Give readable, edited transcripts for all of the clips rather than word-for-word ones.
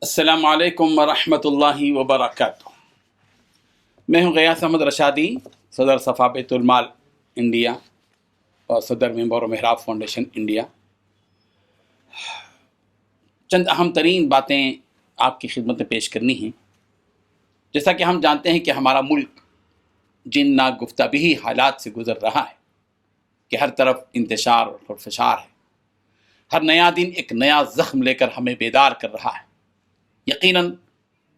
السلام علیکم ورحمۃ اللہ وبرکاتہ۔ میں ہوں غیاث احمد رشادی، صدر صفا بیت المال انڈیا اور صدر منبر و محراب فاؤنڈیشن انڈیا۔ چند اہم ترین باتیں آپ کی خدمت میں پیش کرنی ہیں۔ جیسا کہ ہم جانتے ہیں کہ ہمارا ملک جن ناگفتگی حالات سے گزر رہا ہے کہ ہر طرف انتشار اور خرفشار ہے، ہر نیا دن ایک نیا زخم لے کر ہمیں بیدار کر رہا ہے۔ یقیناً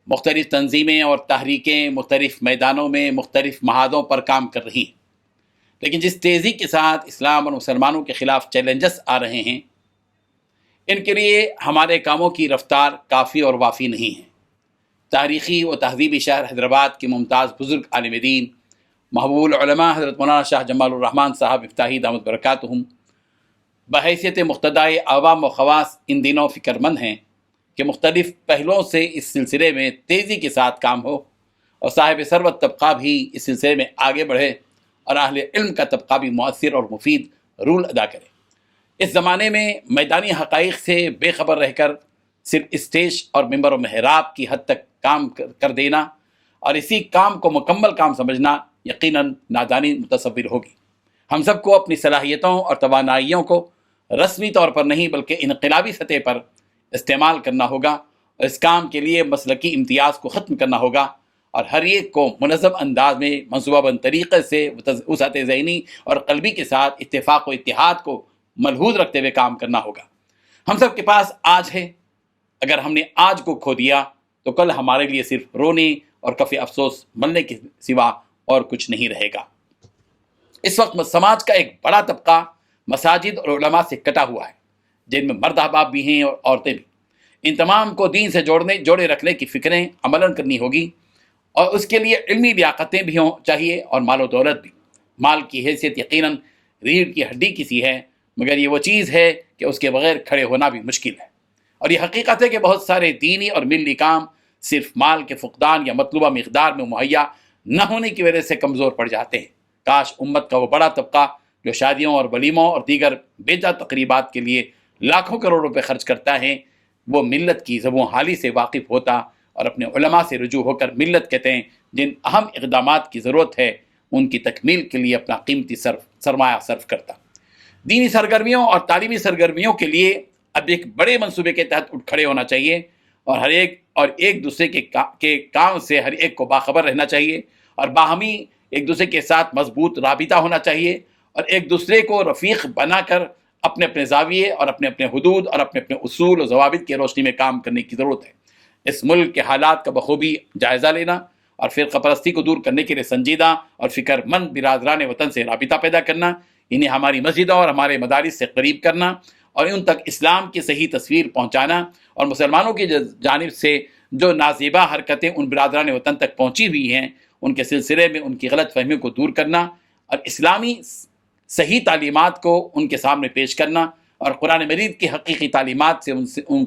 مختلف تنظیمیں اور تحریکیں مختلف میدانوں میں مختلف محاذوں پر کام کر رہی ہیں، لیکن جس تیزی کے ساتھ اسلام اور مسلمانوں کے خلاف چیلنجز آ رہے ہیں، ان کے لیے ہمارے کاموں کی رفتار کافی اور وافی نہیں ہے۔ تاریخی و تہذیبی شہر حیدرآباد کے ممتاز بزرگ عالم دین محبوب العلماء حضرت مولانا شاہ جمال الرحمن صاحب افتاحی دامت برکاتہم بحیثیت مقتدائے عوام و خواص ان دنوں فکر مند ہیں کہ مختلف پہلوؤں سے اس سلسلے میں تیزی کے ساتھ کام ہو اور صاحب ثروت طبقہ بھی اس سلسلے میں آگے بڑھے اور اہل علم کا طبقہ بھی مؤثر اور مفید رول ادا کرے۔ اس زمانے میں میدانی حقائق سے بے خبر رہ کر صرف اسٹیج اور منبر و محراب کی حد تک کام کر دینا اور اسی کام کو مکمل کام سمجھنا یقیناً نادانی متصور ہوگی۔ ہم سب کو اپنی صلاحیتوں اور توانائیوں کو رسمی طور پر نہیں بلکہ انقلابی سطح پر استعمال کرنا ہوگا اور اس کام کے لیے مسلکی امتیاز کو ختم کرنا ہوگا اور ہر ایک کو منظم انداز میں منصوبہ بند طریقے سے وسعت ذہنی اور قلبی کے ساتھ اتفاق و اتحاد کو ملحوظ رکھتے ہوئے کام کرنا ہوگا۔ ہم سب کے پاس آج ہے، اگر ہم نے آج کو کھو دیا تو کل ہمارے لیے صرف رونے اور کفِ افسوس ملنے کے سوا اور کچھ نہیں رہے گا۔ اس وقت سماج کا ایک بڑا طبقہ مساجد اور علماء سے کٹا ہوا ہے، جن میں مرد احباب بھی ہیں اور عورتیں بھی۔ ان تمام کو دین سے جوڑے رکھنے کی فکریں عملاً کرنی ہوگی اور اس کے لیے علمی لیاقتیں بھی ہوں چاہیے اور مال و دولت بھی۔ مال کی حیثیت یقیناً ریڑھ کی ہڈی کی سی ہے، مگر یہ وہ چیز ہے کہ اس کے بغیر کھڑے ہونا بھی مشکل ہے، اور یہ حقیقت ہے کہ بہت سارے دینی اور ملی کام صرف مال کے فقدان یا مطلوبہ مقدار میں مہیا نہ ہونے کی وجہ سے کمزور پڑ جاتے ہیں۔ کاش امت کا وہ بڑا طبقہ جو شادیوں اور ولیموں اور دیگر بیجا تقریبات کے لیے لاکھوں کروڑ روپے خرچ کرتا ہے، وہ ملت کی زبوں حالی سے واقف ہوتا اور اپنے علماء سے رجوع ہو کر ملت کہتے ہیں جن اہم اقدامات کی ضرورت ہے ان کی تکمیل کے لیے اپنا قیمتی سرمایہ صرف کرتا۔ دینی سرگرمیوں اور تعلیمی سرگرمیوں کے لیے اب ایک بڑے منصوبے کے تحت اٹھ کھڑے ہونا چاہیے اور ایک دوسرے کے کام سے ہر ایک کو باخبر رہنا چاہیے اور باہمی ایک دوسرے کے ساتھ مضبوط رابطہ ہونا چاہیے اور ایک دوسرے کو رفیق بنا کر اپنے اپنے زاویے اور اپنے اپنے حدود اور اپنے اپنے اصول و ضوابط کی روشنی میں کام کرنے کی ضرورت ہے۔ اس ملک کے حالات کا بخوبی جائزہ لینا اور فرقہ پرستی کو دور کرنے کے لیے سنجیدہ اور فکر مند برادران وطن سے رابطہ پیدا کرنا، انہیں ہماری مسجدوں اور ہمارے مدارس سے قریب کرنا اور ان تک اسلام کی صحیح تصویر پہنچانا اور مسلمانوں کی جانب سے جو نازیبا حرکتیں ان برادران وطن تک پہنچی ہوئی ہیں ان کے سلسلے میں ان کی غلط فہمیوں کو دور کرنا اور اسلامی صحیح تعلیمات کو ان کے سامنے پیش کرنا اور قرآن مجید کی حقیقی تعلیمات سے ان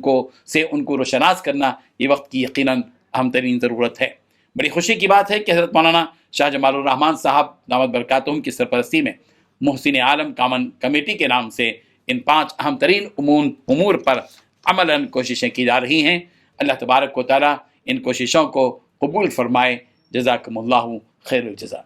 کو روشناس کرنا یہ وقت کی یقیناً اہم ترین ضرورت ہے۔ بڑی خوشی کی بات ہے کہ حضرت مولانا شاہ جمال الرحمن صاحب دامت برکاتہم کی سرپرستی میں محسن عالم کامن کمیٹی کے نام سے ان 5 اہم ترین امور پر عملاً کوششیں کی جا رہی ہیں۔ اللہ تبارک و تعالیٰ ان کوششوں کو قبول فرمائے۔ جزاکم اللہ خیر الجزا۔